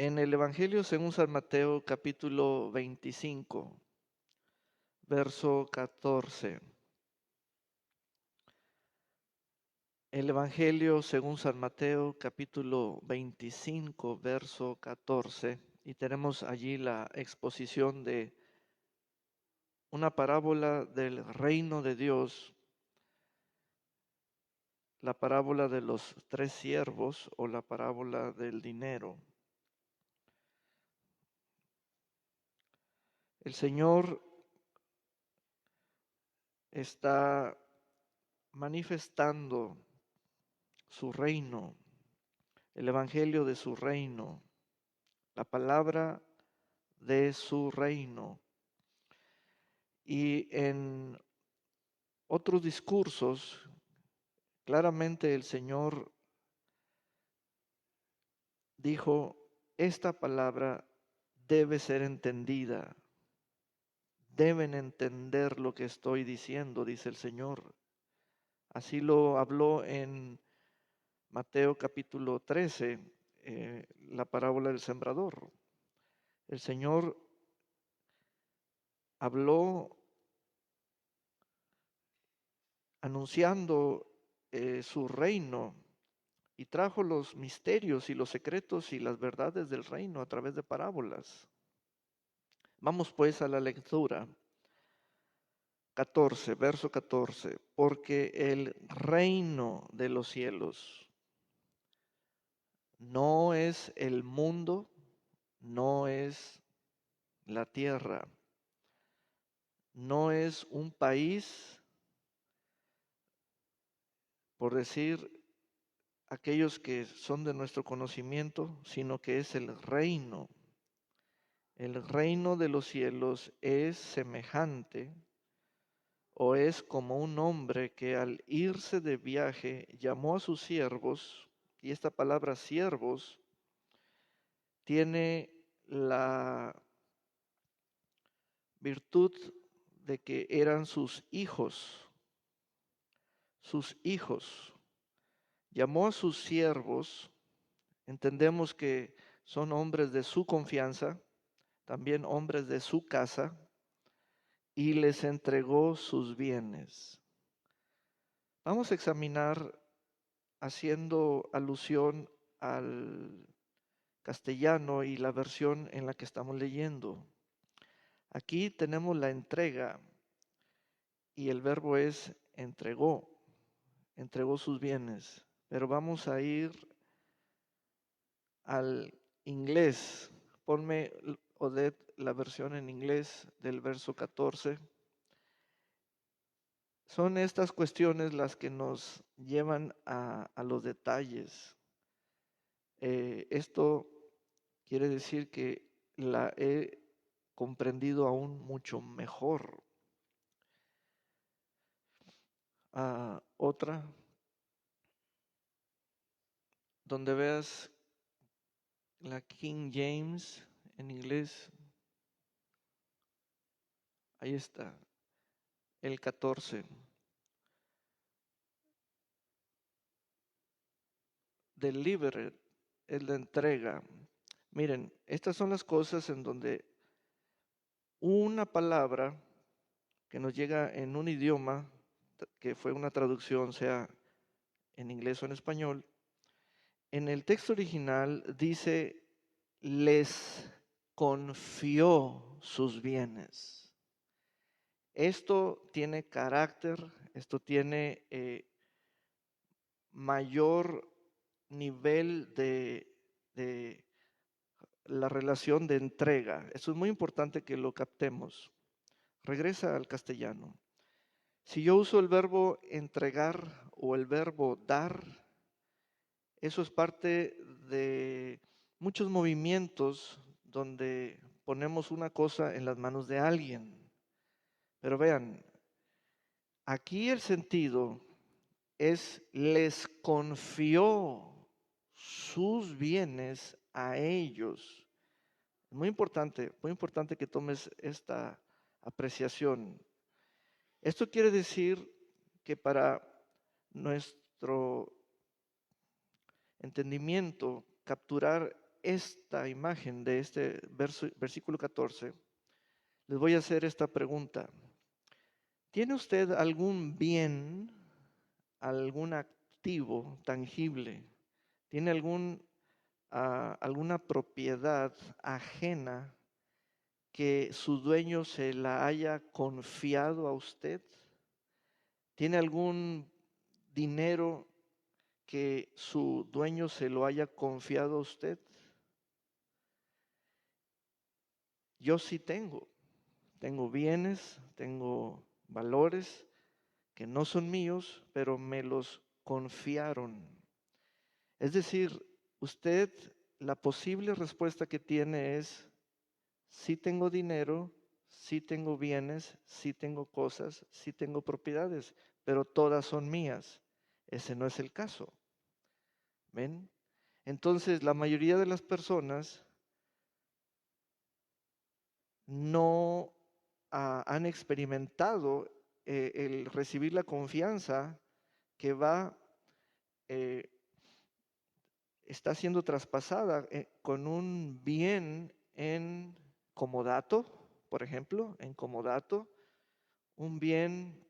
En el Evangelio según San Mateo, capítulo 25, verso 14. El Evangelio según San Mateo, capítulo 25, verso 14. Y tenemos allí la exposición de una parábola del reino de Dios, la parábola de los tres siervos o la parábola del dinero. El Señor está manifestando su reino, el evangelio de su reino, la palabra de su reino. Y en otros discursos, claramente el Señor dijo, esta palabra debe ser entendida, deben entender lo que estoy diciendo, dice el Señor. Así lo habló en Mateo capítulo 13, la parábola del sembrador. El Señor habló anunciando su reino y trajo los misterios y los secretos y las verdades del reino a través de parábolas. Vamos pues a la lectura. 14, verso 14. Porque el reino de los cielos no es el mundo, no es la tierra, no es un país, por decir aquellos que son de nuestro conocimiento, sino que es el reino. El reino de los cielos es semejante o es como un hombre que al irse de viaje llamó a sus siervos, y esta palabra siervos tiene la virtud de que eran sus hijos. Sus hijos. Llamó a sus siervos, entendemos que son hombres de su confianza, también hombres de su casa, y les entregó sus bienes. Vamos a examinar haciendo alusión al castellano y la versión en la que estamos leyendo. Aquí tenemos la entrega y el verbo es entregó sus bienes. Pero vamos a ir al inglés. Ponme, Odette, la versión en inglés del verso 14. Son estas cuestiones las que nos llevan a los detalles. Esto quiere decir que la he comprendido aún mucho mejor. Otra, donde veas la King James en inglés, ahí está, el 14. Delivered es la entrega. Miren, estas son las cosas en donde una palabra que nos llega en un idioma, que fue una traducción, sea en inglés o en español, en el texto original dice, les confió sus bienes. Esto tiene carácter, esto tiene mayor nivel de la relación de entrega. Eso es muy importante que lo captemos. Regresa al castellano. Si yo uso el verbo entregar o el verbo dar, eso es parte de muchos movimientos donde ponemos una cosa en las manos de alguien. Pero vean, aquí el sentido es les confió sus bienes a ellos. Muy importante que tomes esta apreciación. Esto quiere decir que para nuestro entendimiento, capturar esta imagen de este versículo 14, les voy a hacer esta pregunta. ¿Tiene usted algún bien, algún activo tangible? ¿Tiene alguna propiedad ajena que su dueño se la haya confiado a usted? ¿Tiene algún dinero que su dueño se lo haya confiado a usted? Yo sí tengo bienes, tengo valores que no son míos, pero me los confiaron. Es decir, usted, la posible respuesta que tiene es: sí tengo dinero, sí tengo bienes, sí tengo cosas, sí tengo propiedades, pero todas son mías. Ese no es el caso. ¿Ven? Entonces, la mayoría de las personas no han experimentado el recibir la confianza que eh, está siendo traspasada con un bien en comodato, por ejemplo, en comodato, un bien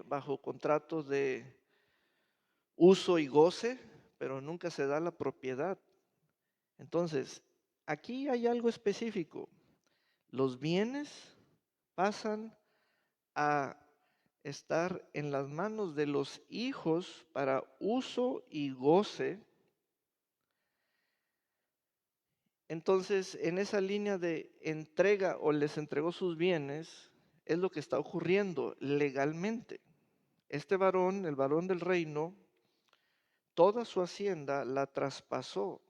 bajo contrato de uso y goce, pero nunca se da la propiedad. Entonces, aquí hay algo específico. Los bienes pasan a estar en las manos de los hijos para uso y goce. Entonces, en esa línea de entrega o les entregó sus bienes, es lo que está ocurriendo legalmente. Este varón, el varón del reino, toda su hacienda la traspasó.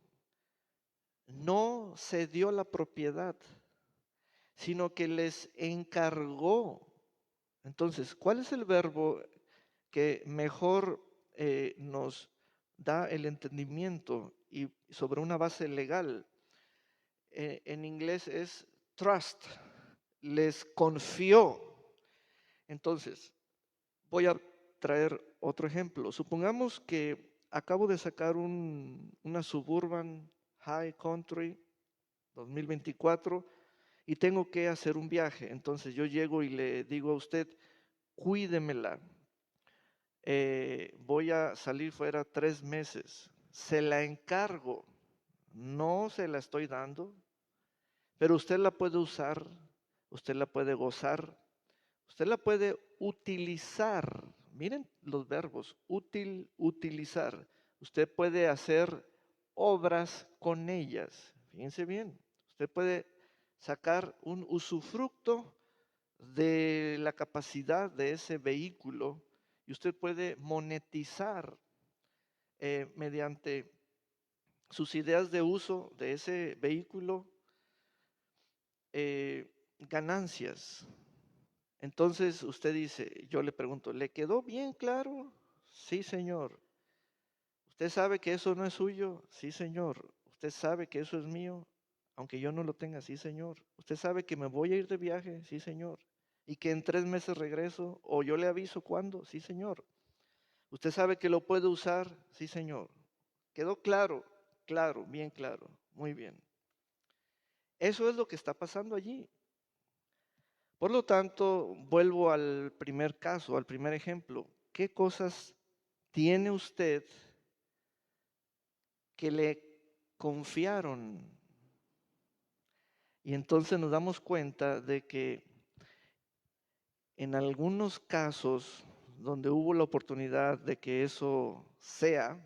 No cedió la propiedad, sino que les encargó. Entonces, ¿cuál es el verbo que mejor nos da el entendimiento y sobre una base legal? En inglés es trust, les confió. Entonces, voy a traer otro ejemplo. Supongamos que acabo de sacar una Suburban High Country 2024 y tengo que hacer un viaje. Entonces yo llego y le digo a usted: cuídemela. Voy a salir fuera 3 meses. Se la encargo. No se la estoy dando, pero usted la puede usar, usted la puede gozar, usted la puede utilizar. Miren los verbos: útil, utilizar. Usted puede hacer obras con ellas. Fíjense bien, usted puede sacar un usufructo de la capacidad de ese vehículo y usted puede monetizar mediante sus ideas de uso de ese vehículo ganancias. Entonces usted dice, yo le pregunto: ¿le quedó bien claro? Sí, señor. ¿Usted sabe que eso no es suyo? Sí, señor. ¿Usted sabe que eso es mío, aunque yo no lo tenga? Sí, señor. ¿Usted sabe que me voy a ir de viaje? Sí, señor. ¿Y que en 3 meses regreso? ¿O yo le aviso cuándo? Sí, señor. ¿Usted sabe que lo puede usar? Sí, señor. ¿Quedó claro? Claro, bien claro. Muy bien. Eso es lo que está pasando allí. Por lo tanto, vuelvo al primer caso, al primer ejemplo. ¿Qué cosas tiene usted que le confiaron? Y entonces nos damos cuenta de que en algunos casos donde hubo la oportunidad de que eso sea,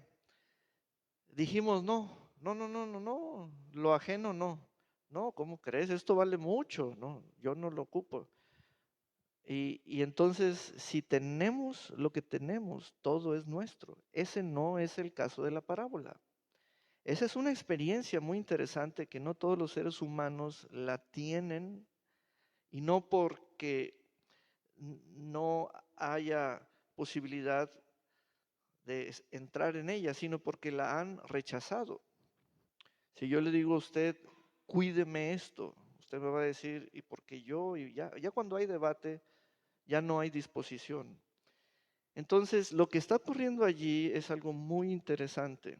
dijimos: no, no, no, no, no, no, lo ajeno no. No, ¿cómo crees? Esto vale mucho. No, yo no lo ocupo. Y entonces, si tenemos lo que tenemos, todo es nuestro. Ese no es el caso de la parábola. Esa es una experiencia muy interesante que no todos los seres humanos la tienen, y no porque no haya posibilidad de entrar en ella, sino porque la han rechazado. Si yo le digo a usted: cuídeme esto, usted me va a decir: ¿y por qué yo? Y ya cuando hay debate, ya no hay disposición. Entonces, lo que está ocurriendo allí es algo muy interesante.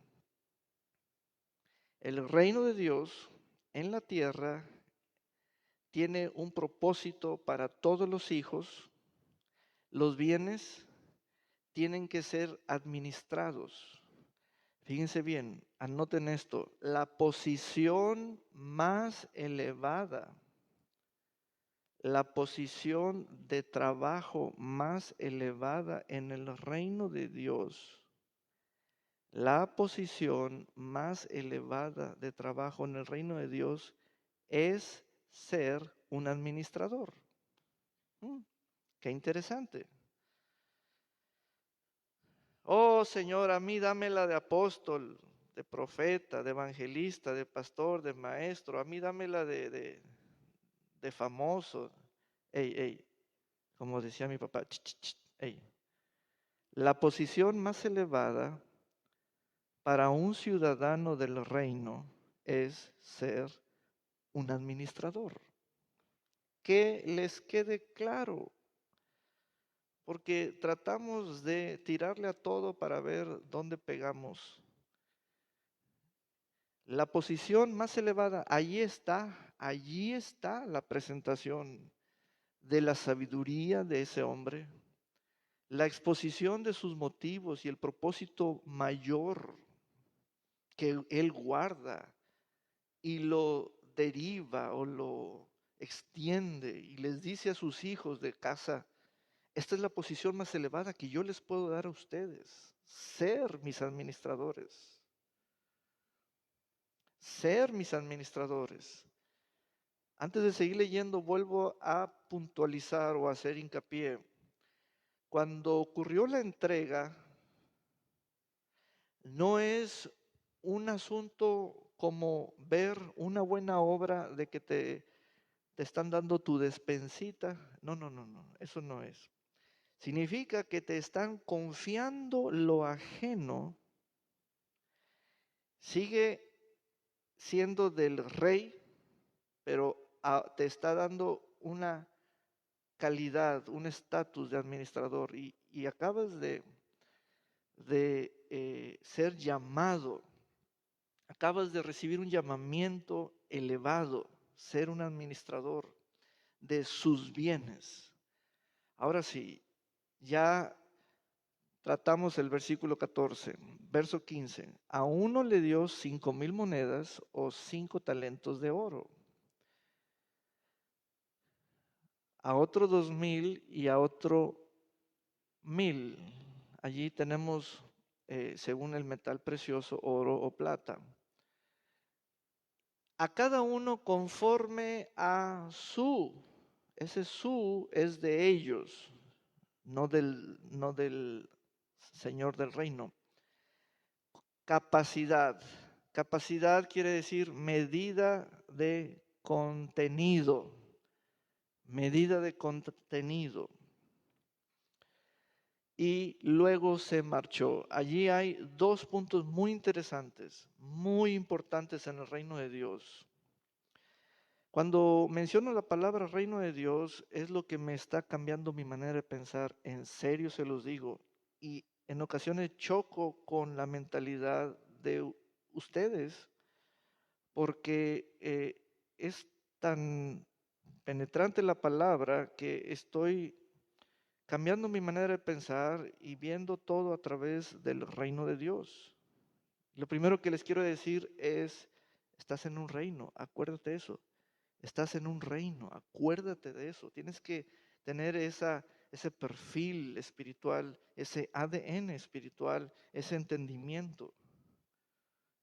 El reino de Dios en la tierra tiene un propósito para todos los hijos. Los bienes tienen que ser administrados. Fíjense bien, anoten esto, la posición más elevada, la posición de trabajo más elevada en el reino de Dios, la posición más elevada de trabajo en el reino de Dios es ser un administrador. Qué interesante. Oh Señor, a mí dámela de apóstol, de profeta, de evangelista, de pastor, de maestro. A mí dámela de famoso. Ey, ey, como decía mi papá, ch, ch, ch, ey. La posición más elevada para un ciudadano del reino es ser un administrador. Que les quede claro, porque tratamos de tirarle a todo para ver dónde pegamos. La posición más elevada, allí está la presentación de la sabiduría de ese hombre, la exposición de sus motivos y el propósito mayor que él guarda y lo deriva o lo extiende y les dice a sus hijos de casa, esta es la posición más elevada que yo les puedo dar a ustedes, ser mis administradores. Ser mis administradores. Antes de seguir leyendo, vuelvo a puntualizar o a hacer hincapié. Cuando ocurrió la entrega, no es un asunto como ver una buena obra de que te están dando tu despensita. No, no, no, no, eso no es. Significa que te están confiando lo ajeno. Sigue siendo del rey, pero te está dando una calidad, un estatus de administrador y acabas de ser llamado, acabas de recibir un llamamiento elevado, ser un administrador de sus bienes. Ahora sí, ya tratamos el versículo 14, verso 15. A uno le dio 5,000 monedas o 5 talentos de oro, a otro 2,000 y a otro 1,000. Allí tenemos, según el metal precioso, oro o plata. A cada uno conforme a ese su es de ellos, no del Señor del reino. Capacidad. Capacidad quiere decir medida de contenido. Medida de contenido. Y luego se marchó. Allí hay dos puntos muy interesantes, muy importantes en el reino de Dios. Cuando menciono la palabra reino de Dios, es lo que me está cambiando mi manera de pensar. En serio se los digo. Y en ocasiones choco con la mentalidad de ustedes, porque es tan penetrante la palabra que estoy cambiando mi manera de pensar y viendo todo a través del reino de Dios. Lo primero que les quiero decir es, estás en un reino, acuérdate de eso. Estás en un reino, acuérdate de eso. Tienes que tener ese perfil espiritual, ese ADN espiritual, ese entendimiento.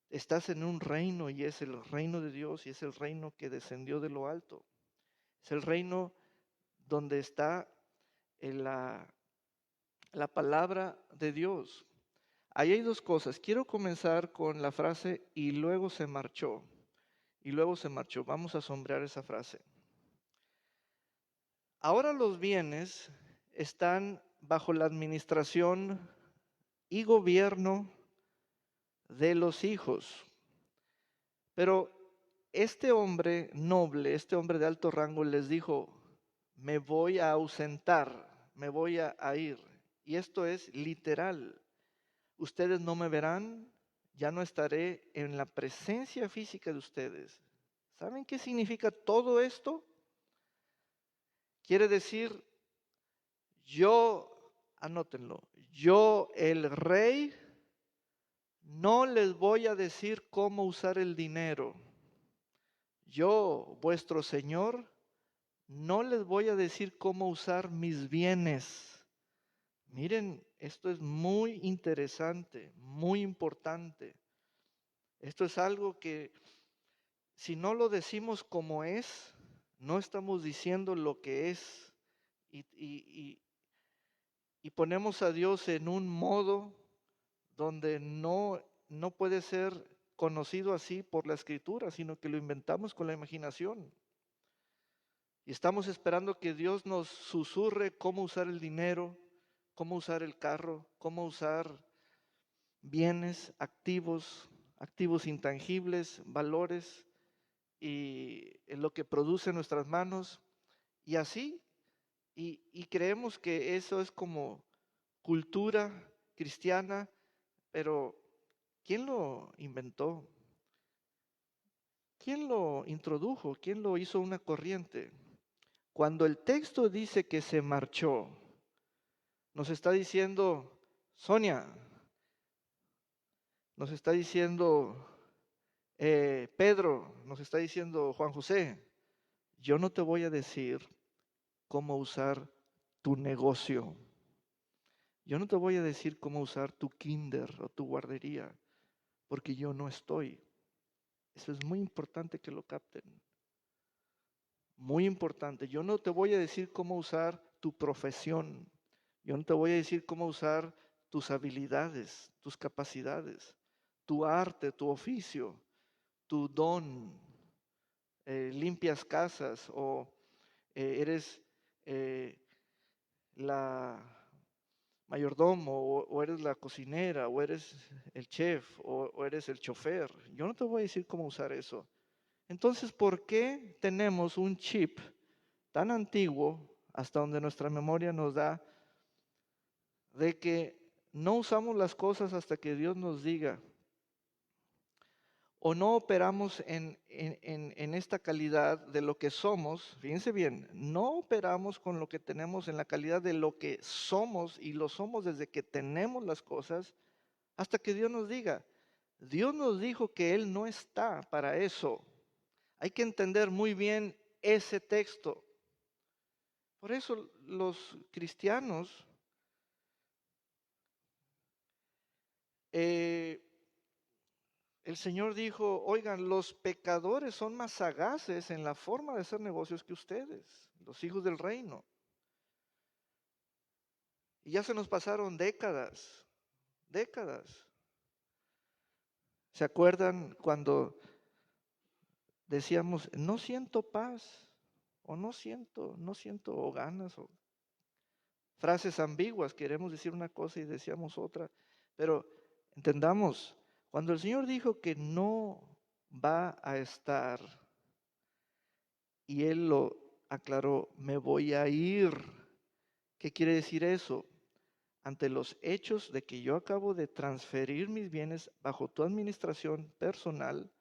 Estás en un reino y es el reino de Dios y es el reino que descendió de lo alto. Es el reino donde está en la palabra de Dios. Ahí hay dos cosas. Quiero comenzar con la frase y luego se marchó. Y luego se marchó. Vamos a sombrear esa frase. Ahora los bienes están bajo la administración y gobierno de los hijos. Pero este hombre noble, este hombre de alto rango les dijo, me voy a ausentar, me voy a ir. Y esto es literal. Ustedes no me verán, ya no estaré en la presencia física de ustedes. ¿Saben qué significa todo esto? Quiere decir, anótenlo, yo el rey no les voy a decir cómo usar el dinero. Yo, vuestro Señor, no les voy a decir cómo usar mis bienes. Miren, esto es muy interesante, muy importante. Esto es algo que si no lo decimos como es, no estamos diciendo lo que es y ponemos a Dios en un modo donde no puede ser conocido así por la escritura, sino que lo inventamos con la imaginación. Y estamos esperando que Dios nos susurre cómo usar el dinero, cómo usar el carro, cómo usar bienes, activos intangibles, valores y en lo que produce nuestras manos. Y así, y creemos que eso es como cultura cristiana, pero ¿quién lo inventó? ¿Quién lo introdujo? ¿Quién lo hizo una corriente? Cuando el texto dice que se marchó, nos está diciendo Sonia, nos está diciendo Pedro, nos está diciendo Juan José, yo no te voy a decir cómo usar tu negocio. Yo no te voy a decir cómo usar tu kinder o tu guardería, porque yo no estoy. Eso es muy importante que lo capten. Muy importante. Yo no te voy a decir cómo usar tu profesión. Yo no te voy a decir cómo usar tus habilidades, tus capacidades, tu arte, tu oficio, tu don. Limpias casas o eres la mayordomo o eres la cocinera o eres el chef o eres el chofer. Yo no te voy a decir cómo usar eso. Entonces, ¿por qué tenemos un chip tan antiguo hasta donde nuestra memoria nos da de que no usamos las cosas hasta que Dios nos diga? O no operamos en esta calidad de lo que somos, fíjense bien, no operamos con lo que tenemos en la calidad de lo que somos y lo somos desde que tenemos las cosas hasta que Dios nos diga. Dios nos dijo que Él no está para eso. Hay que entender muy bien ese texto. Por eso los cristianos el Señor dijo, oigan, los pecadores son más sagaces en la forma de hacer negocios que ustedes, los hijos del reino. Y ya se nos pasaron décadas. ¿Se acuerdan cuando decíamos, no siento paz, o no siento ganas, o frases ambiguas, queremos decir una cosa y decíamos otra, pero entendamos, cuando el Señor dijo que no va a estar, y Él lo aclaró, me voy a ir. ¿Qué quiere decir eso? Ante los hechos de que yo acabo de transferir mis bienes bajo tu administración personal,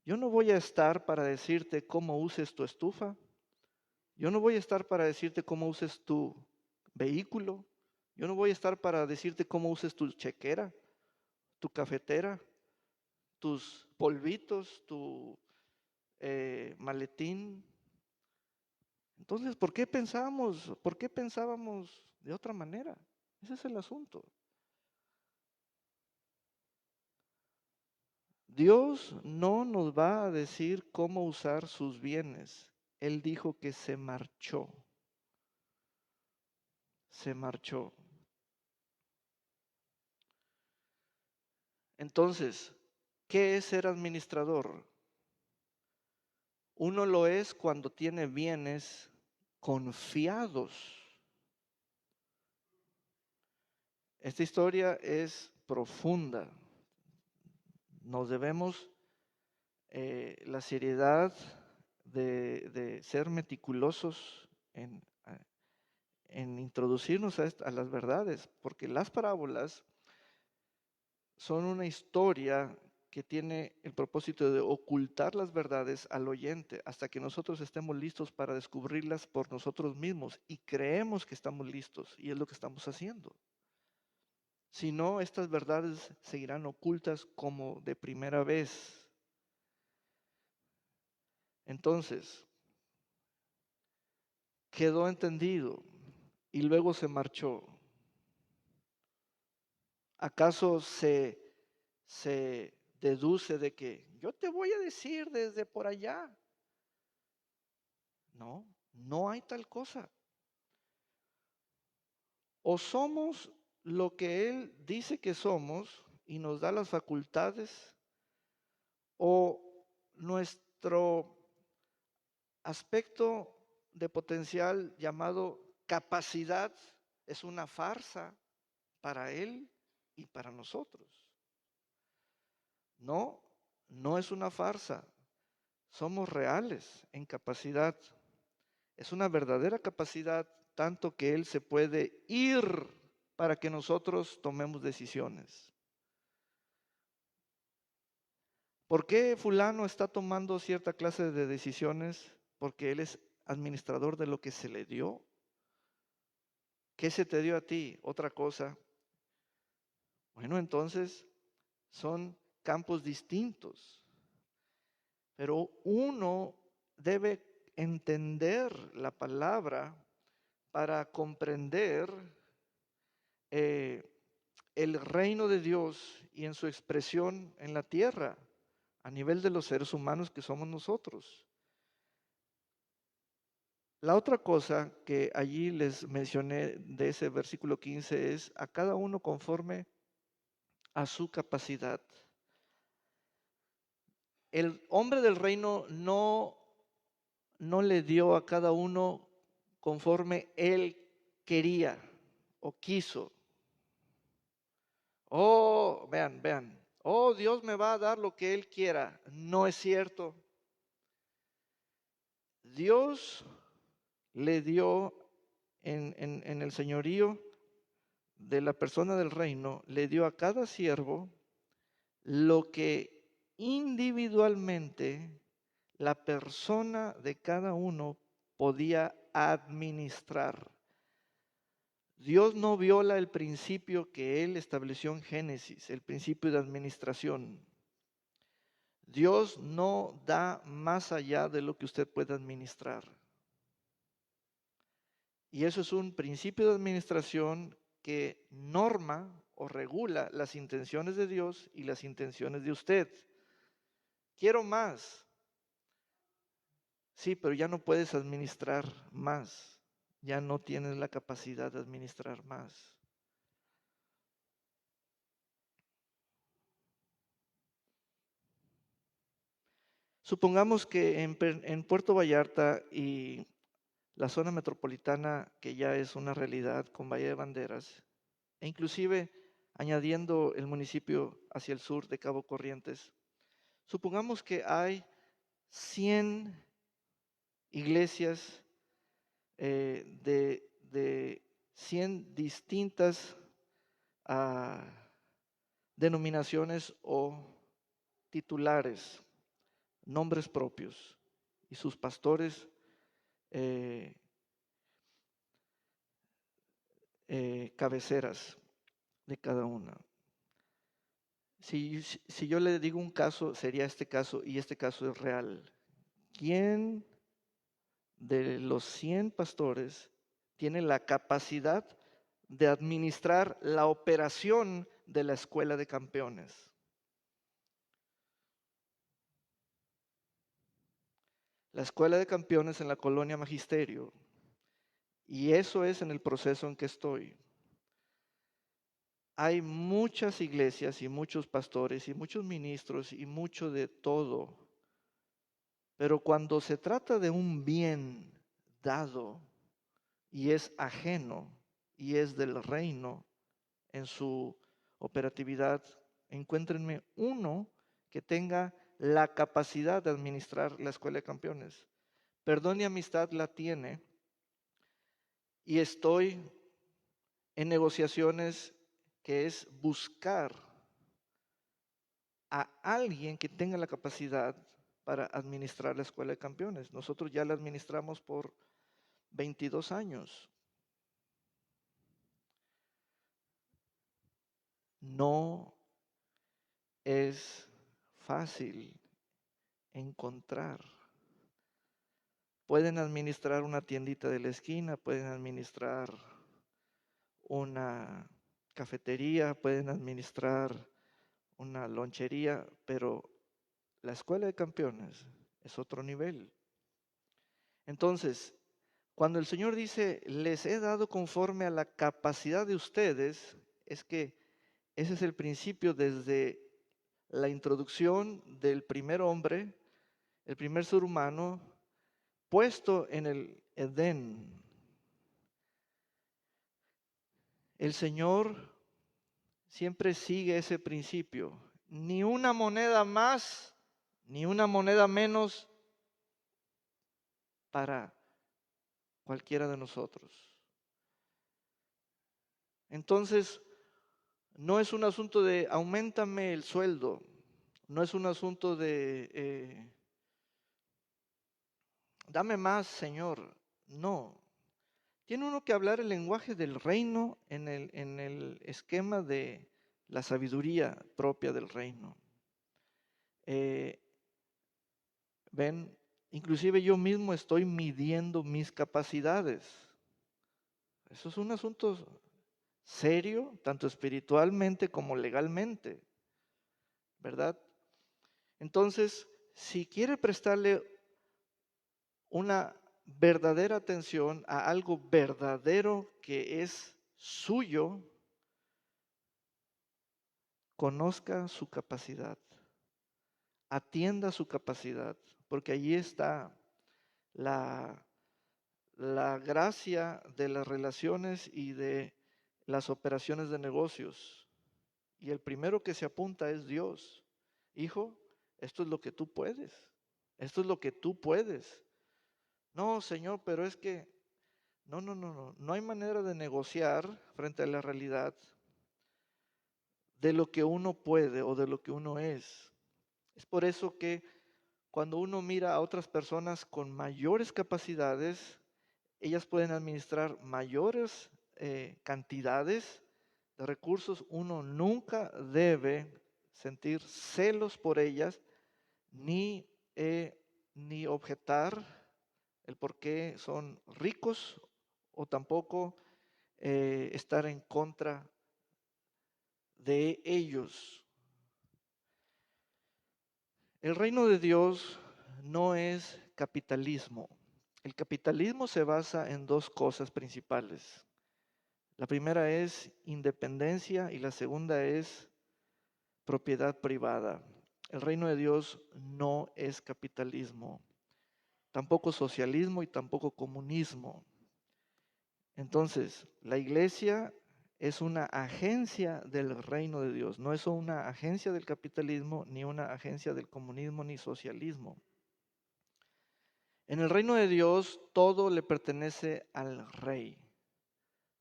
yo no voy a estar para decirte cómo uses tu estufa, yo no voy a estar para decirte cómo uses tu vehículo, yo no voy a estar para decirte cómo uses tu chequera, tu cafetera, tus polvitos, tu maletín. Entonces, ¿por qué pensábamos de otra manera? Ese es el asunto. Dios no nos va a decir cómo usar sus bienes. Él dijo que se marchó. Se marchó. Entonces, ¿qué es ser administrador? Uno lo es cuando tiene bienes confiados. Esta historia es profunda. Nos debemos la seriedad de ser meticulosos en introducirnos a las verdades, porque las parábolas son una historia que tiene el propósito de ocultar las verdades al oyente hasta que nosotros estemos listos para descubrirlas por nosotros mismos y creemos que estamos listos y es lo que estamos haciendo. Si no, estas verdades seguirán ocultas como de primera vez. Entonces, quedó entendido y luego se marchó. ¿Acaso se deduce de que yo te voy a decir desde por allá? No, no hay tal cosa. O somos lo que Él dice que somos y nos da las facultades, o nuestro aspecto de potencial llamado capacidad es una farsa para Él y para nosotros. No, no es una farsa. Somos reales en capacidad. Es una verdadera capacidad, tanto que Él se puede ir para que nosotros tomemos decisiones. ¿Por qué fulano está tomando cierta clase de decisiones? Porque él es administrador de lo que se le dio. ¿Qué se te dio a ti? Otra cosa. Bueno, entonces son campos distintos. Pero uno debe entender la palabra para comprender el reino de Dios y en su expresión en la tierra, a nivel de los seres humanos que somos nosotros. La otra cosa que allí les mencioné de ese versículo 15 es a cada uno conforme a su capacidad. El hombre del reino no le dio a cada uno conforme él quería o quiso. Oh, vean. Oh, Dios me va a dar lo que Él quiera. No es cierto. Dios le dio en el señorío de la persona del reino, le dio a cada siervo lo que individualmente la persona de cada uno podía administrar. Dios no viola el principio que Él estableció en Génesis, el principio de administración. Dios no da más allá de lo que usted puede administrar. Y eso es un principio de administración que norma o regula las intenciones de Dios y las intenciones de usted. Quiero más. Sí, pero ya no puedes administrar más. Ya no tienes la capacidad de administrar más. Supongamos que en Puerto Vallarta y la zona metropolitana, que ya es una realidad con Valle de Banderas, e inclusive añadiendo el municipio hacia el sur de Cabo Corrientes, supongamos que hay 100 iglesias de 100 distintas denominaciones o titulares, nombres propios, y sus pastores cabeceras de cada una. Si yo le digo un caso, sería este caso, y este caso es real. ¿Quién de los 100 pastores tiene la capacidad de administrar la operación de la escuela de campeones? La escuela de campeones en la colonia Magisterio. Y eso es en el proceso en que estoy. Hay muchas iglesias y muchos pastores y muchos ministros y mucho de todo. Pero cuando se trata de un bien dado y es ajeno y es del reino en su operatividad, encuéntrenme uno que tenga la capacidad de administrar la escuela de campeones. Perdón y amistad la tiene y estoy en negociaciones que es buscar a alguien que tenga la capacidad para administrar la Escuela de Campeones. Nosotros ya la administramos por 22 años. No es fácil encontrar. Pueden administrar una tiendita de la esquina, pueden administrar una cafetería, pueden administrar una lonchería, pero la Escuela de Campeones es otro nivel. Entonces, cuando el Señor dice, les he dado conforme a la capacidad de ustedes, es que ese es el principio desde la introducción del primer hombre, el primer ser humano, puesto en el Edén. El Señor siempre sigue ese principio. Ni una moneda más, ni una moneda menos para cualquiera de nosotros. Entonces, no es un asunto de auméntame el sueldo, no es un asunto de dame más, Señor. No. Tiene uno que hablar el lenguaje del reino en el esquema de la sabiduría propia del reino. Ven, inclusive yo mismo estoy midiendo mis capacidades. Eso es un asunto serio, tanto espiritualmente como legalmente, ¿verdad? Entonces, si quiere prestarle una verdadera atención a algo verdadero que es suyo, conozca su capacidad, atienda su capacidad, porque allí está la, la gracia de las relaciones y de las operaciones de negocios. Y el primero que se apunta es Dios. Hijo, esto es lo que tú puedes. Esto es lo que tú puedes. No, Señor, pero es que no hay manera de negociar frente a la realidad de lo que uno puede o de lo que uno es. Es por eso que cuando uno mira a otras personas con mayores capacidades, ellas pueden administrar mayores cantidades de recursos. Uno nunca debe sentir celos por ellas, ni, ni objetar el por qué son ricos, o tampoco estar en contra de ellos. El reino de Dios no es capitalismo. El capitalismo se basa en dos cosas principales. La primera es independencia y la segunda es propiedad privada. El reino de Dios no es capitalismo, tampoco socialismo y tampoco comunismo. Entonces, la iglesia es una agencia del reino de Dios, no es una agencia del capitalismo, ni una agencia del comunismo, ni socialismo. En el reino de Dios todo le pertenece al rey.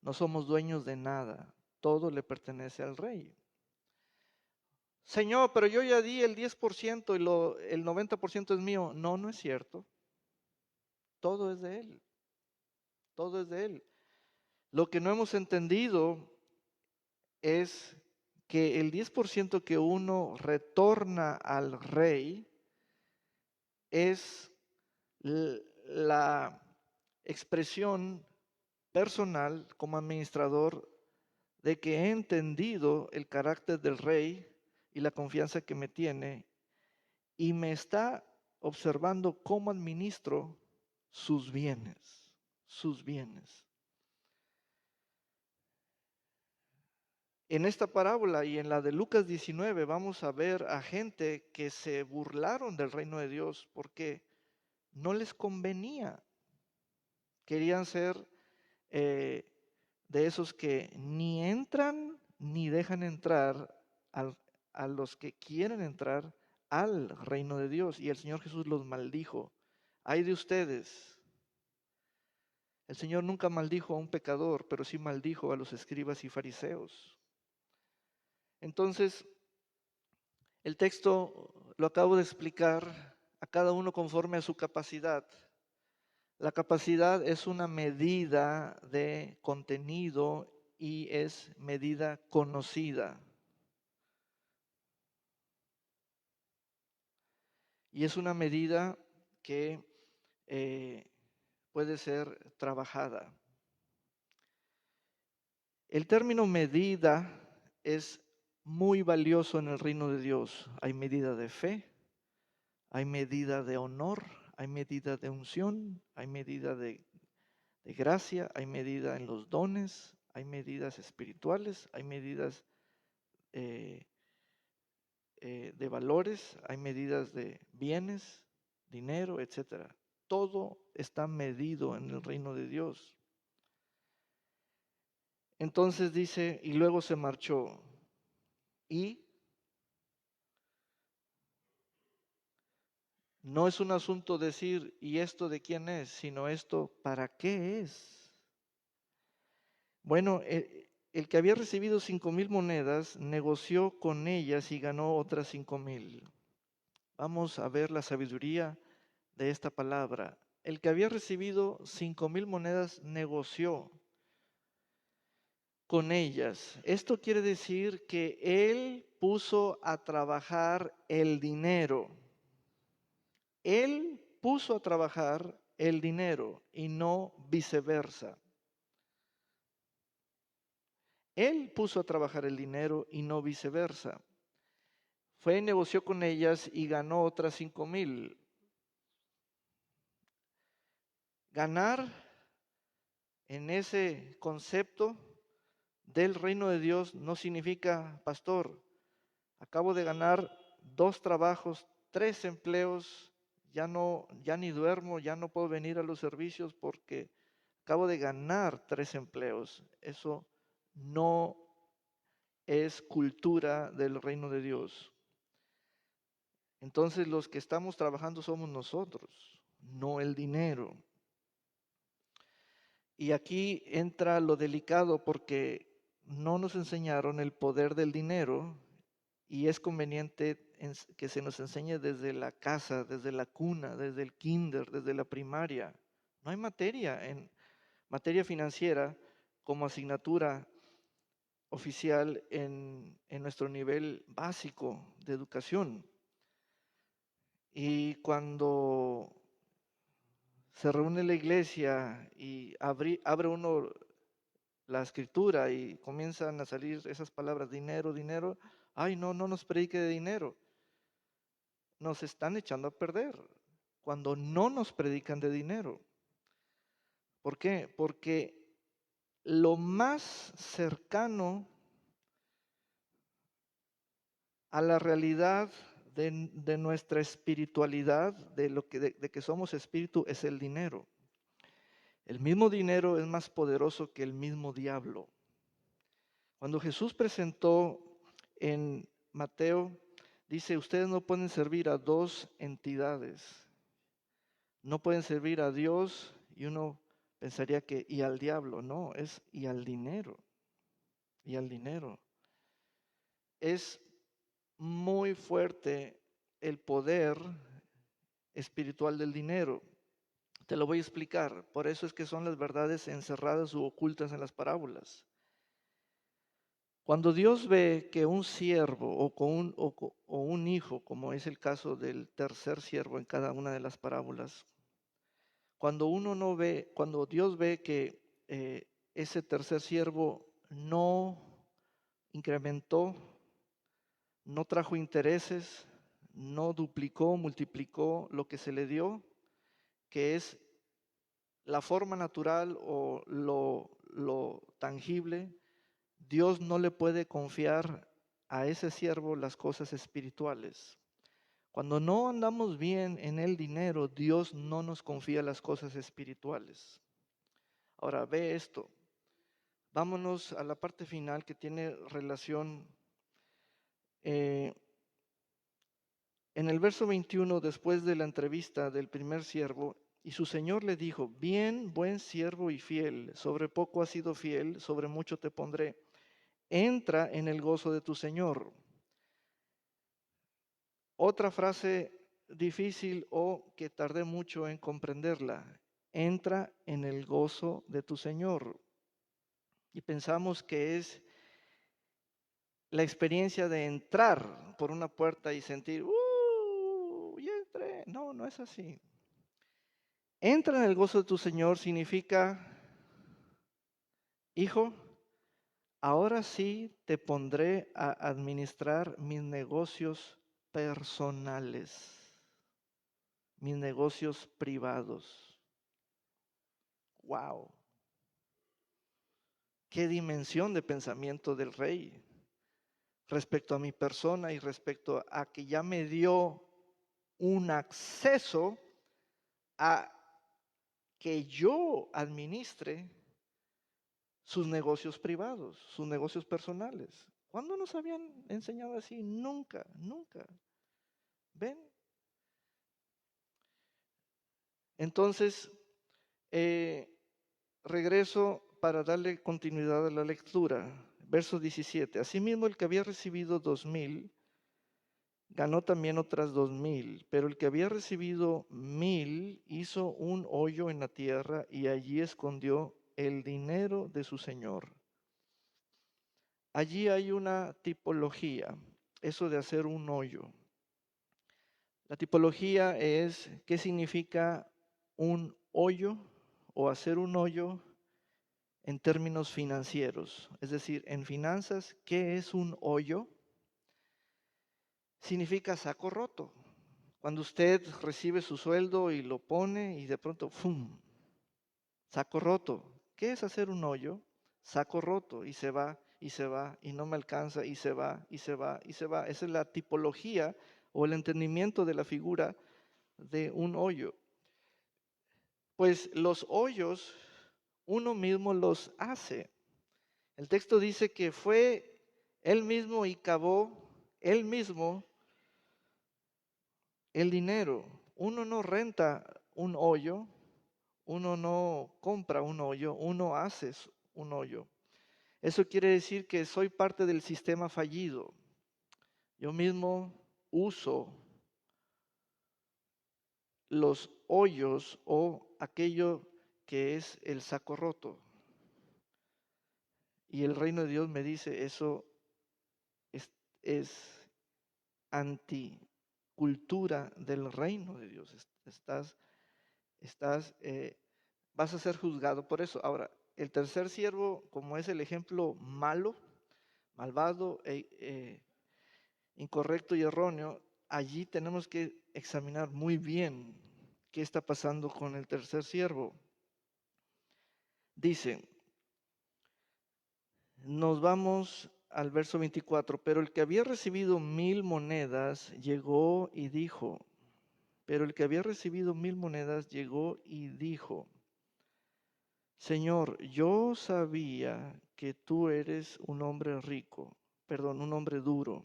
No somos dueños de nada, todo le pertenece al rey. Señor, pero yo ya di el 10% y el 90% es mío. No, no es cierto. Todo es de Él. Todo es de Él. Lo que no hemos entendido es que el 10% que uno retorna al rey es la expresión personal como administrador de que he entendido el carácter del rey y la confianza que me tiene y me está observando cómo administro sus bienes, sus bienes. En esta parábola y en la de Lucas 19 vamos a ver a gente que se burlaron del reino de Dios porque no les convenía. Querían ser de esos que ni entran ni dejan entrar a los que quieren entrar al reino de Dios. Y el Señor Jesús los maldijo. Ay de ustedes. El Señor nunca maldijo a un pecador, pero sí maldijo a los escribas y fariseos. Entonces, El texto lo acabo de explicar, a cada uno conforme a su capacidad. La capacidad es una medida de contenido y es medida conocida. Y es una medida que puede ser trabajada. El término medida es muy valioso en el reino de Dios. Hay medida de fe, hay medida de honor, hay medida de unción, hay medida de gracia, hay medida en los dones, hay medidas espirituales, hay medidas eh, de valores, hay medidas de bienes, dinero, etcétera. Todo está medido en el reino de Dios. Entonces dice, y luego se marchó. Y no es un asunto decir, ¿y esto de quién es? Sino esto, ¿para qué es? Bueno, el que había recibido 5,000 monedas negoció con ellas y ganó otras 5,000. Vamos a ver la sabiduría de esta palabra. El que había recibido 5,000 monedas negoció con ellas. Esto quiere decir que él puso a trabajar el dinero. Él puso a trabajar el dinero y no viceversa. Él puso a trabajar el dinero y no viceversa. Fue y negoció con ellas y ganó otras 5,000. Ganar en ese concepto del reino de Dios no significa, pastor, acabo de ganar 2 trabajos, 3 empleos, ya ni duermo, ya no puedo venir a los servicios porque acabo de ganar 3 empleos. Eso no es cultura del reino de Dios. Entonces los que estamos trabajando somos nosotros, no el dinero. Y aquí entra lo delicado porque no nos enseñaron el poder del dinero y es conveniente que se nos enseñe desde la casa, desde la cuna, desde el kinder, desde la primaria. No hay materia en materia financiera como asignatura oficial en nuestro nivel básico de educación. Y cuando se reúne la iglesia y abre uno la escritura y comienzan a salir esas palabras, dinero, dinero, ay, no nos predique de dinero. Nos están echando a perder cuando no nos predican de dinero. ¿Por qué? Porque lo más cercano a la realidad de nuestra espiritualidad, de que somos espíritu, es el dinero. El mismo dinero es más poderoso que el mismo diablo. Cuando Jesús presentó en Mateo, dice, ustedes no pueden servir a 2 entidades. No pueden servir a Dios y uno pensaría que y al diablo. No, es y al dinero. Y al dinero. Es muy fuerte el poder espiritual del dinero. Te lo voy a explicar. Por eso es que son las verdades encerradas u ocultas en las parábolas. Cuando Dios ve que un siervo o un hijo, como es el caso del tercer siervo en cada una de las parábolas, cuando Dios ve que ese tercer siervo no incrementó, no trajo intereses, no duplicó, multiplicó lo que se le dio, que es la forma natural o lo tangible, Dios no le puede confiar a ese siervo las cosas espirituales. Cuando no andamos bien en el dinero, Dios no nos confía las cosas espirituales. Ahora, ve esto. Vámonos a la parte final que tiene relación. En el verso 21, después de la entrevista del primer siervo, y su señor le dijo, bien, buen siervo y fiel, sobre poco has sido fiel, sobre mucho te pondré. Entra en el gozo de tu señor. Otra frase difícil o que tardé mucho en comprenderla. Entra en el gozo de tu Señor. Y pensamos que es la experiencia de entrar por una puerta y sentir, ya entré. No, no es así. Entra en el gozo de tu Señor significa, hijo, ahora sí te pondré a administrar mis negocios personales, mis negocios privados. ¡Wow! ¡Qué dimensión de pensamiento del rey respecto a mi persona y respecto a que ya me dio un acceso a que yo administre sus negocios privados, sus negocios personales? ¿Cuándo nos habían enseñado así? Nunca, nunca. ¿Ven? Entonces, regreso para darle continuidad a la lectura. Verso 17. Asimismo, el que había recibido 2,000, ganó también otras 2,000, pero el que había recibido 1,000 hizo un hoyo en la tierra y allí escondió el dinero de su señor. Allí hay una tipología, eso de hacer un hoyo. La tipología es qué significa un hoyo o hacer un hoyo en términos financieros. Es decir, en finanzas, ¿qué es un hoyo? Significa saco roto. Cuando usted recibe su sueldo y lo pone y de pronto, ¡fum! Saco roto. ¿Qué es hacer un hoyo? Saco roto y se va y se va y no me alcanza y se va y se va y se va. Esa es la tipología o el entendimiento de la figura de un hoyo. Pues los hoyos uno mismo los hace. El texto dice que fue él mismo y cavó él mismo el dinero. Uno no renta un hoyo, uno no compra un hoyo, uno hace un hoyo. Eso quiere decir que soy parte del sistema fallido. Yo mismo uso los hoyos o aquello que es el saco roto. Y el reino de Dios me dice, eso es anticultura del reino de Dios. Vas a ser juzgado por eso. Ahora, el tercer siervo, como es el ejemplo malo, malvado, incorrecto y erróneo, allí tenemos que examinar muy bien qué está pasando con el tercer siervo. Dice, nos vamos al verso 24, pero el que había recibido 1,000 monedas llegó y dijo, pero el que había recibido 1,000 monedas llegó y dijo, Señor, yo sabía que tú eres un hombre rico, un hombre duro.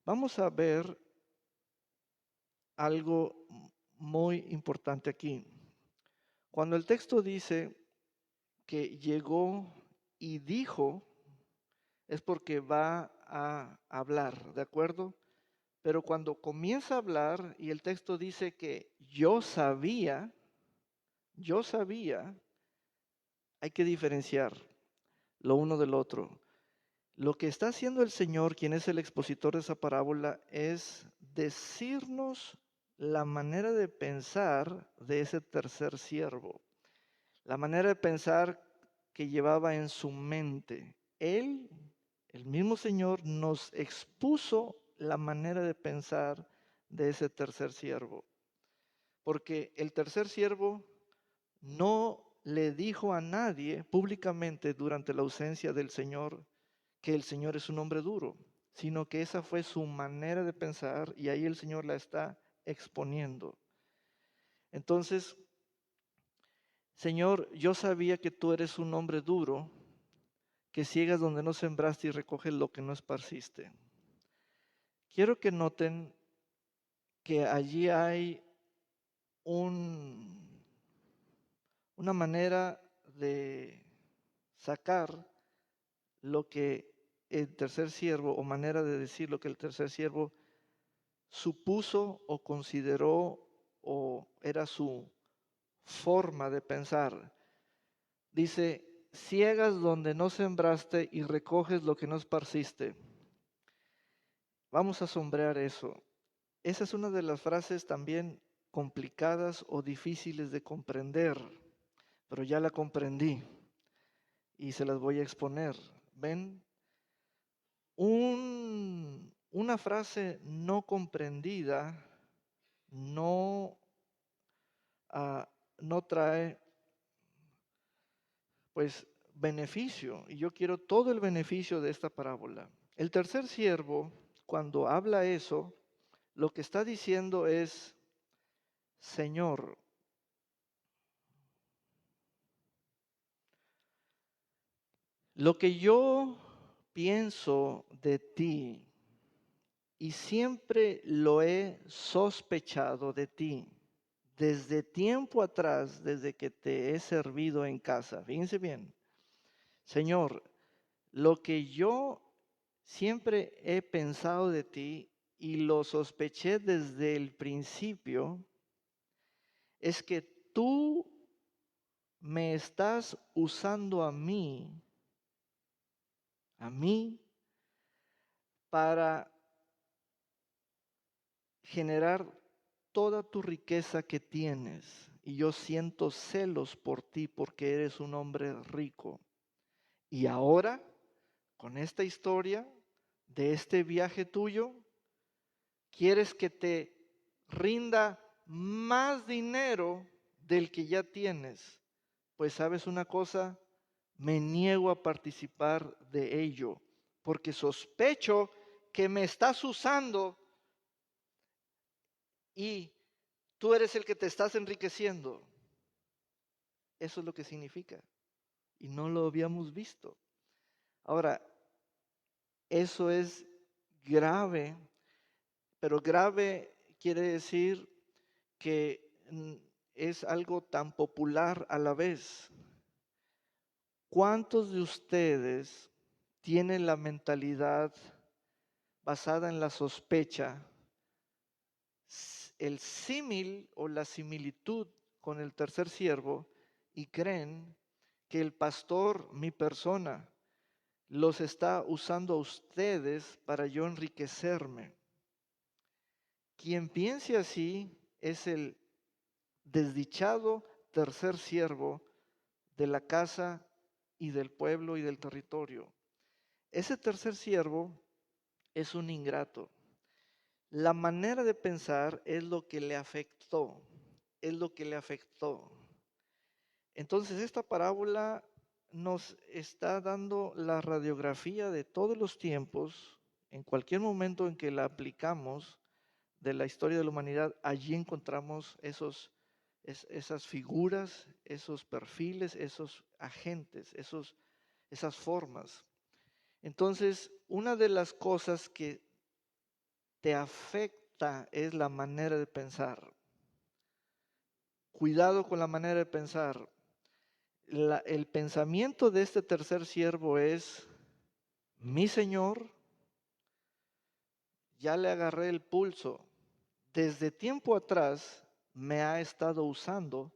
Vamos a ver algo muy importante aquí. Cuando el texto dice que llegó y dijo, es porque va a hablar, ¿de acuerdo? Pero cuando comienza a hablar y el texto dice que yo sabía, hay que diferenciar lo uno del otro. Lo que está haciendo el Señor, quien es el expositor de esa parábola, es decirnos la manera de pensar de ese tercer siervo, la manera de pensar que llevaba en su mente. Él, el mismo Señor, nos expuso la manera de pensar de ese tercer siervo, porque el tercer siervo no le dijo a nadie públicamente durante la ausencia del Señor que el Señor es un hombre duro, sino que esa fue su manera de pensar y ahí el Señor la está exponiendo. Entonces, Señor, yo sabía que tú eres un hombre duro, que ciegas donde no sembraste y recoges lo que no esparciste. Quiero que noten que allí hay una manera de sacar lo que el tercer siervo, o manera de decir lo que el tercer siervo supuso o consideró o era su forma de pensar. Dice, ciegas donde no sembraste y recoges lo que no esparciste. Vamos a sombrear eso. Esa es una de las frases también complicadas o difíciles de comprender, pero ya la comprendí y se las voy a exponer. ¿Ven? Una frase no comprendida no, no trae pues beneficio, y yo quiero todo el beneficio de esta parábola. El tercer siervo, cuando habla eso, lo que está diciendo es, Señor, lo que yo pienso de ti y siempre lo he sospechado de ti desde tiempo atrás, desde que te he servido en casa. Fíjense bien, Señor, lo que yo siempre he pensado de ti y lo sospeché desde el principio es que tú me estás usando a mí, para generar toda tu riqueza que tienes. Y yo siento celos por ti porque eres un hombre rico. Y ahora, con esta historia de este viaje tuyo, quieres que te rinda más dinero del que ya tienes. Pues sabes una cosa, me niego a participar de ello, porque sospecho que me estás usando y tú eres el que te estás enriqueciendo. Eso es lo que significa. Y no lo habíamos visto. Ahora, eso es grave, pero grave quiere decir que es algo tan popular a la vez. ¿Cuántos de ustedes tienen la mentalidad basada en la sospecha, el símil o la similitud con el tercer siervo, y creen que el pastor, mi persona, los está usando a ustedes para yo enriquecerme? Quien piense así es el desdichado tercer siervo de la casa y del pueblo y del territorio. Ese tercer siervo es un ingrato. La manera de pensar es lo que le afectó, es lo que le afectó. Entonces esta parábola nos está dando la radiografía de todos los tiempos. En cualquier momento en que la aplicamos de la historia de la humanidad, allí encontramos esas figuras, esos perfiles, esos agentes, esas formas. Entonces, una de las cosas que te afecta es la manera de pensar. Cuidado con la manera de pensar. El pensamiento de este tercer siervo es, mi Señor, ya le agarré el pulso. Desde tiempo atrás me ha estado usando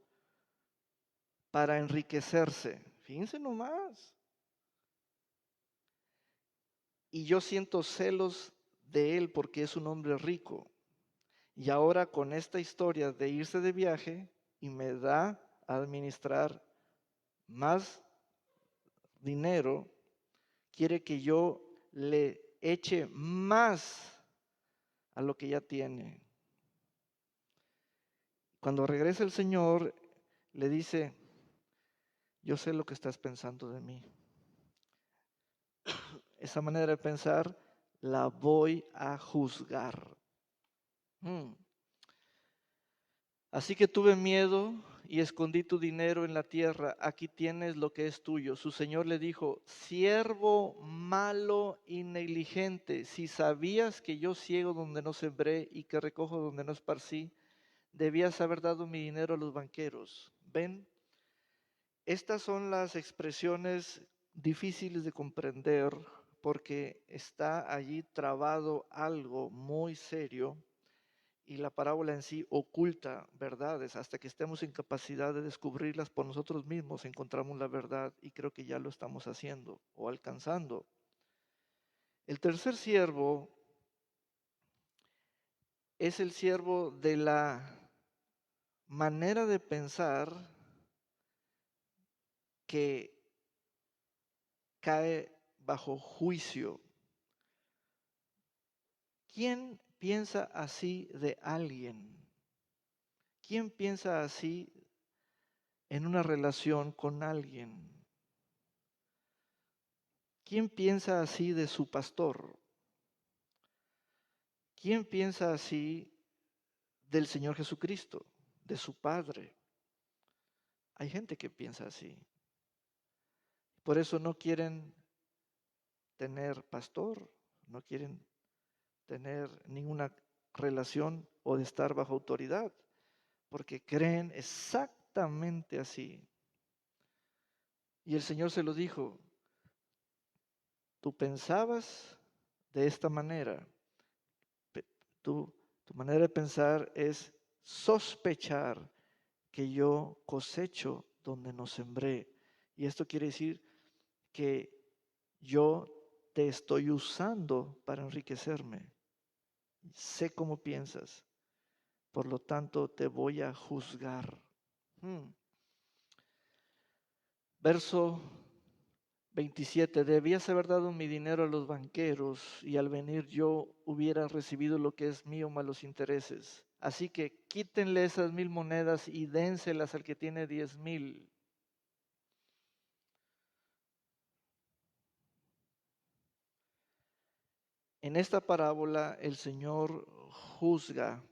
para enriquecerse. Fíjense nomás. Y yo siento celos de él porque es un hombre rico. Y ahora con esta historia de irse de viaje y me da a administrar más dinero, quiere que yo le eche más a lo que ya tiene. Cuando regresa el Señor, le dice, yo sé lo que estás pensando de mí. Esa manera de pensar la voy a juzgar. Así que tuve miedo y escondí tu dinero en la tierra. Aquí tienes lo que es tuyo. Su señor le dijo, siervo malo y negligente, si sabías que yo ciego donde no sembré y que recojo donde no esparcí, debías haber dado mi dinero a los banqueros. ¿Ven? Estas son las expresiones difíciles de comprender porque está allí trabado algo muy serio. y la parábola en sí oculta verdades. Hasta que estemos en capacidad de descubrirlas por nosotros mismos, encontramos la verdad, y creo que ya lo estamos haciendo o alcanzando. El tercer siervo es el siervo de la manera de pensar que cae bajo juicio. ¿Quién piensa así de alguien? ¿Quién piensa así en una relación con alguien? ¿Quién piensa así de su pastor? ¿Quién piensa así del Señor Jesucristo, de su Padre? Hay gente que piensa así. Por eso no quieren tener pastor, no quieren tener ninguna relación o de estar bajo autoridad, porque creen exactamente así. Y el Señor se lo dijo: tú pensabas de esta manera, tu manera de pensar es sospechar que yo cosecho donde no sembré. Y esto quiere decir que yo te estoy usando para enriquecerme. Sé cómo piensas, por lo tanto te voy a juzgar. Verso 27. Debías haber dado mi dinero a los banqueros, y al venir yo hubiera recibido lo que es mío más los intereses. Así que quítenle esas 1000 monedas y dénselas al que tiene 10,000. En esta parábola el Señor juzga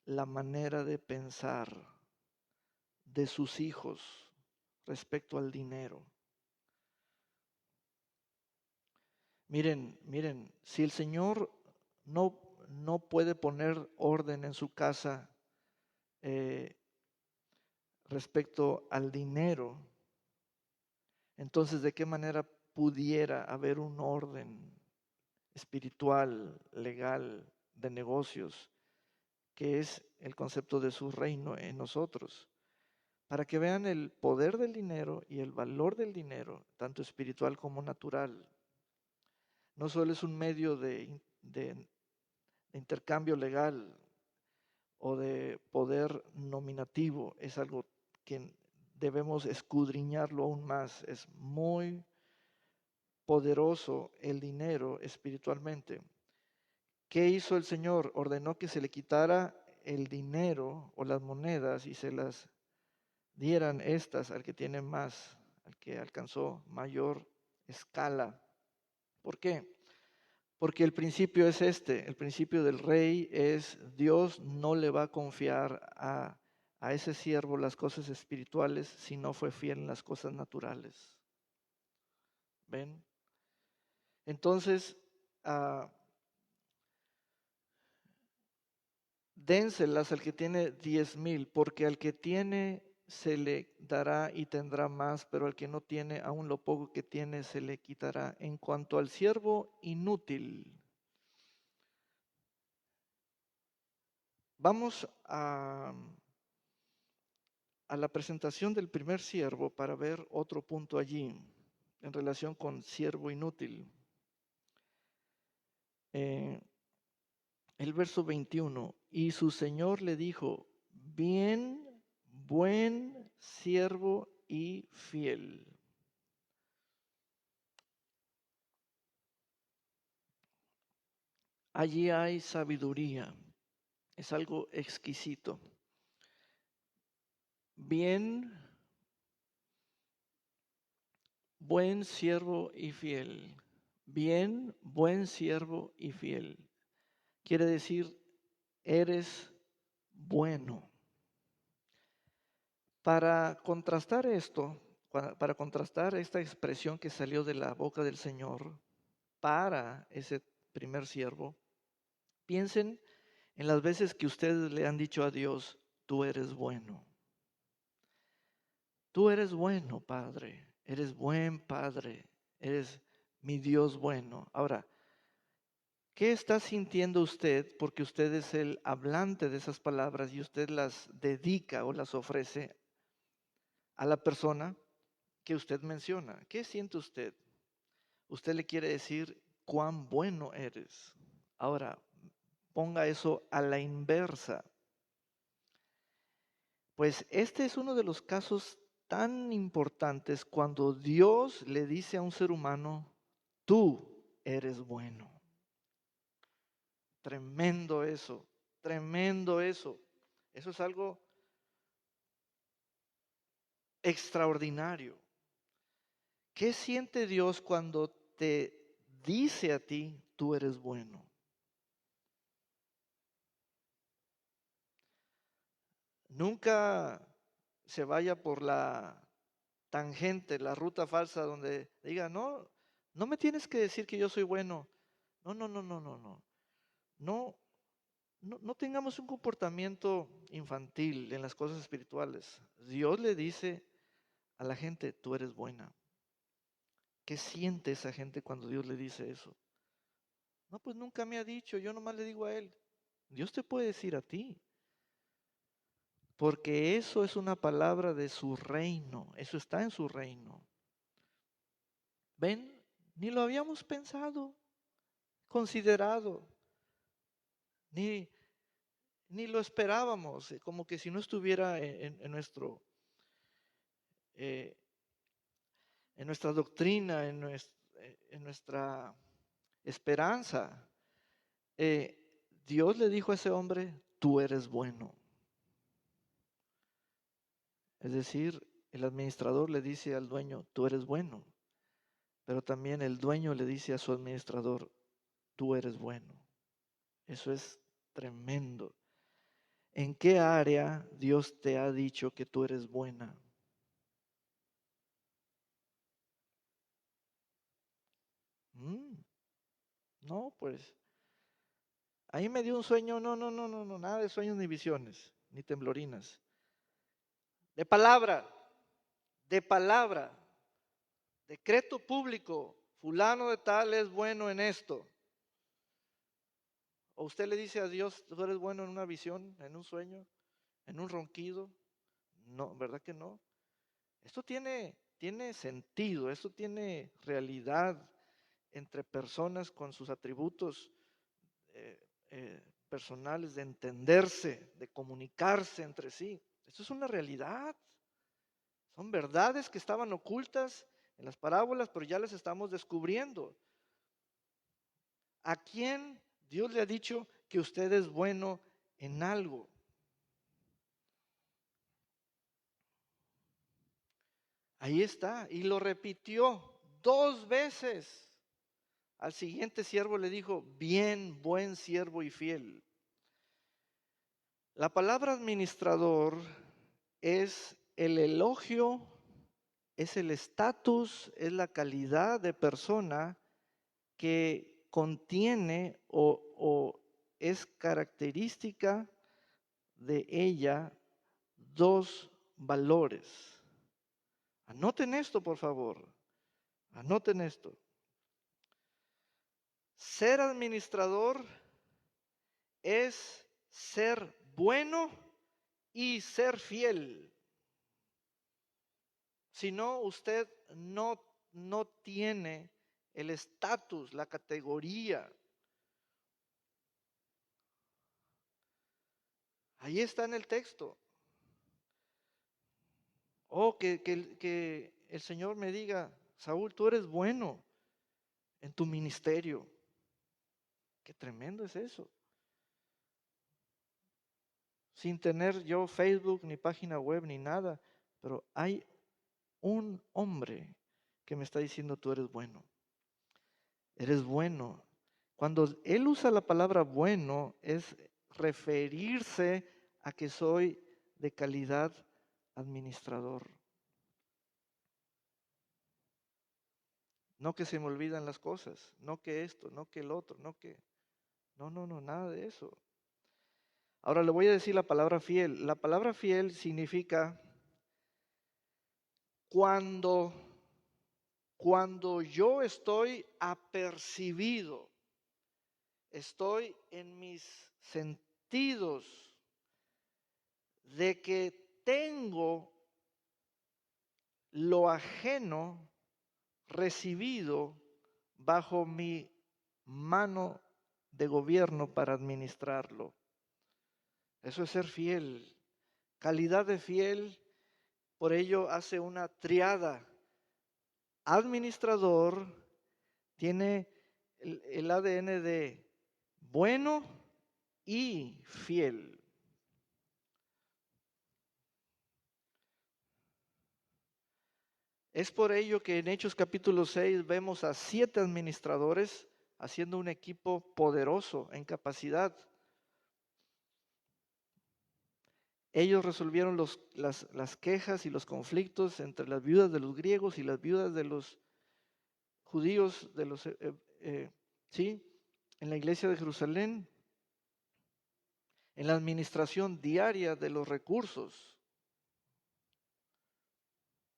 la manera de pensar de sus hijos respecto al dinero. Miren, si el Señor no puede poner orden en su casa eh, respecto al dinero, entonces ¿de qué manera pudiera haber un orden espiritual, legal, de negocios, que es el concepto de su reino en nosotros? Para que vean el poder del dinero y el valor del dinero, tanto espiritual como natural. No solo es un medio de intercambio legal o de poder nominativo, es algo que debemos escudriñarlo aún más. Es muy poderoso el dinero espiritualmente. ¿Qué hizo el Señor? Ordenó que se le quitara el dinero o las monedas y se las dieran estas al que tiene más, al que alcanzó mayor escala. ¿Por qué? Porque el principio es el principio del rey es: Dios no le va a confiar a ese siervo las cosas espirituales si no fue fiel en las cosas naturales. ¿Ven? Entonces, dénselas al que tiene 10,000, porque al que tiene se le dará y tendrá más, pero al que no tiene, aún lo poco que tiene se le quitará. En cuanto al siervo inútil, vamos a la presentación del primer siervo para ver otro punto allí en relación con siervo inútil. El verso 21, y su señor le dijo: bien, buen siervo y fiel. Allí hay sabiduría, es algo exquisito. Bien, buen siervo y fiel. Bien, buen siervo y fiel. Quiere decir, eres bueno. Para contrastar esto, para contrastar esta expresión que salió de la boca del Señor para ese primer siervo, piensen en las veces que ustedes le han dicho a Dios: tú eres bueno. Tú eres bueno, Padre. Eres buen Padre. Eres mi Dios bueno. Ahora, ¿Qué está sintiendo usted? Porque usted es el hablante de esas palabras y usted las dedica o las ofrece a la persona que usted menciona. ¿Qué siente usted? Usted le quiere decir cuán bueno eres. Ahora, ponga eso a la inversa. Pues este es uno de los casos tan importantes cuando Dios le dice a un ser humano, tú eres bueno. Tremendo eso, tremendo eso. Eso es algo extraordinario. ¿Qué siente Dios cuando te dice a ti, tú eres bueno? Nunca se vaya por la tangente, la ruta falsa donde diga, no, no me tienes que decir que yo soy bueno. No, no, no, no, no, no. No, no tengamos un comportamiento infantil en las cosas espirituales. Dios le dice a la gente, tú eres buena. ¿Qué siente esa gente cuando Dios le dice eso? No, pues nunca me ha dicho, yo nomás le digo a él. Dios te puede decir a ti, porque eso es una palabra de su reino, eso está en su reino. ¿Ven? Ni lo habíamos pensado, considerado, ni, ni lo esperábamos, como que si no estuviera eh, en nuestra doctrina, en nuestra esperanza. Dios le dijo a ese hombre, tú eres bueno. Es decir, el administrador le dice al dueño, tú eres bueno. Pero también el dueño le dice a su administrador, tú eres bueno. Eso es tremendo. ¿En qué área Dios te ha dicho que tú eres buena? Mm, no, pues ahí me dio un sueño. No, no, no, no, no, nada de sueños ni visiones, ni temblorinas. De palabra, de palabra. Decreto público, fulano de tal es bueno en esto. O usted le dice a Dios, tú eres bueno en una visión, en un sueño, en un ronquido. No, ¿verdad que no? Esto tiene sentido, esto tiene realidad entre personas con sus atributos eh, personales de entenderse, de comunicarse entre sí. Esto es una realidad. Son verdades que estaban ocultas en las parábolas, pero ya las estamos descubriendo. ¿A quién Dios le ha dicho que usted es bueno en algo? Ahí está, y lo repitió 2 veces. Al siguiente siervo le dijo, bien, buen siervo y fiel. La palabra administrador es el elogio, es el estatus, es la calidad de persona que contiene o es característica de ella dos valores. Anoten esto, por favor. Anoten esto. Ser administrador es ser bueno y ser fiel. Si no, usted no tiene el estatus, la categoría. Ahí está en el texto. Oh, que el Señor me diga, Saúl, tú eres bueno en tu ministerio. Qué tremendo es eso. Sin tener yo Facebook, ni página web, ni nada, pero hay un hombre que me está diciendo, tú eres bueno. Eres bueno. Cuando él usa la palabra bueno, es referirse a que soy de calidad administrador. No que se me olvidan las cosas, no que esto, no que el otro, no que... No, no, no, nada de eso. Ahora le voy a decir la palabra fiel. La palabra fiel significa cuando, cuando yo estoy apercibido estoy en mis sentidos de que tengo lo ajeno recibido bajo mi mano de gobierno para administrarlo. Eso es ser fiel. Calidad de fiel, por ello hace una triada. Administrador tiene el ADN de bueno y fiel. Es por ello que en Hechos capítulo 6 vemos a 7 administradores haciendo un equipo poderoso en capacidad. Ellos resolvieron las quejas y los conflictos entre las viudas de los griegos y las viudas de los judíos, ¿sí? En la iglesia de Jerusalén, en la administración diaria de los recursos.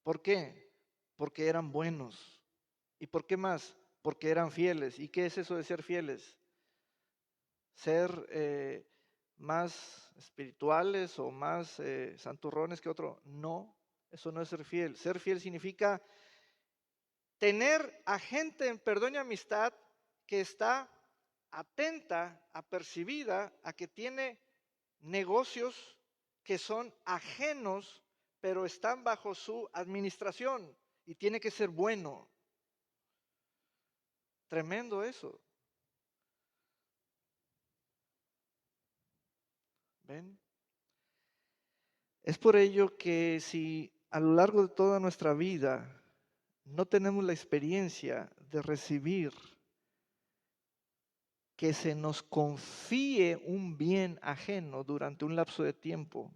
¿Por qué? Porque eran buenos. ¿Y por qué más? Porque eran fieles. ¿Y qué es eso de ser fieles? Ser más espirituales o más santurrones que otro. No, eso no es ser fiel. Ser fiel significa tener a gente en perdón y amistad que está atenta, apercibida a que tiene negocios que son ajenos, pero están bajo su administración y tiene que ser bueno. Tremendo eso. ¿Ven? Es por ello que si a lo largo de toda nuestra vida no tenemos la experiencia de recibir que se nos confíe un bien ajeno durante un lapso de tiempo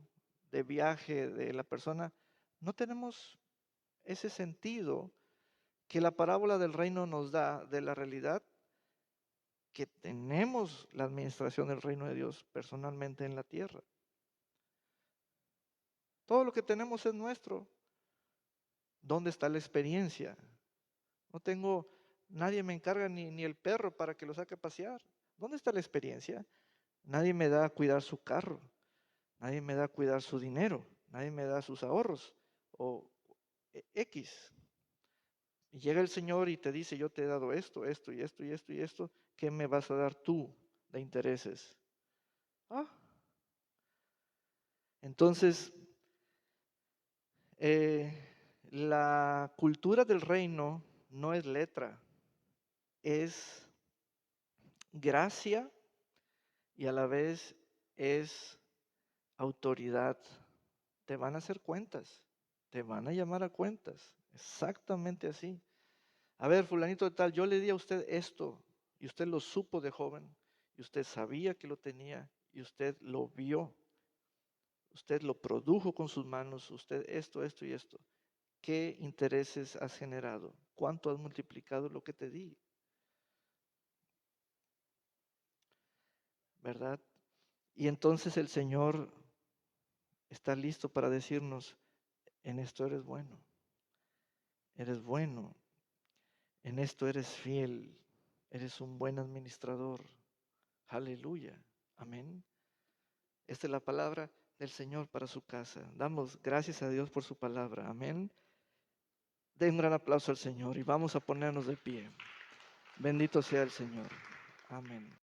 de viaje de la persona, no tenemos ese sentido que la parábola del reino nos da de la realidad que tenemos la administración del reino de Dios personalmente en la tierra. Todo lo que tenemos es nuestro. ¿Dónde está la experiencia? No tengo, nadie me encarga ni el perro para que lo saque a pasear. ¿Dónde está la experiencia? Nadie me da a cuidar su carro. Nadie me da a cuidar su dinero. Nadie me da sus ahorros. O X. Y llega el Señor y te dice, yo te he dado esto, esto y esto y esto y esto. ¿Qué me vas a dar tú de intereses? Ah. Entonces, la cultura del reino no es letra, es gracia y a la vez es autoridad. Te van a hacer cuentas, te van a llamar a cuentas, exactamente así. A ver, fulanito de tal, yo le di a usted esto y usted lo supo de joven y usted sabía que lo tenía y usted lo vio. Usted lo produjo con sus manos, usted esto, esto y esto. ¿Qué intereses has generado? ¿Cuánto has multiplicado lo que te di? ¿Verdad? Y entonces el Señor está listo para decirnos, en esto eres bueno, en esto eres fiel, eres un buen administrador. Aleluya, amén. Esta es la palabra del Señor para su casa. Damos gracias a Dios por su palabra, amén. Den un gran aplauso al Señor y vamos a ponernos de pie. Bendito sea el Señor. Amén.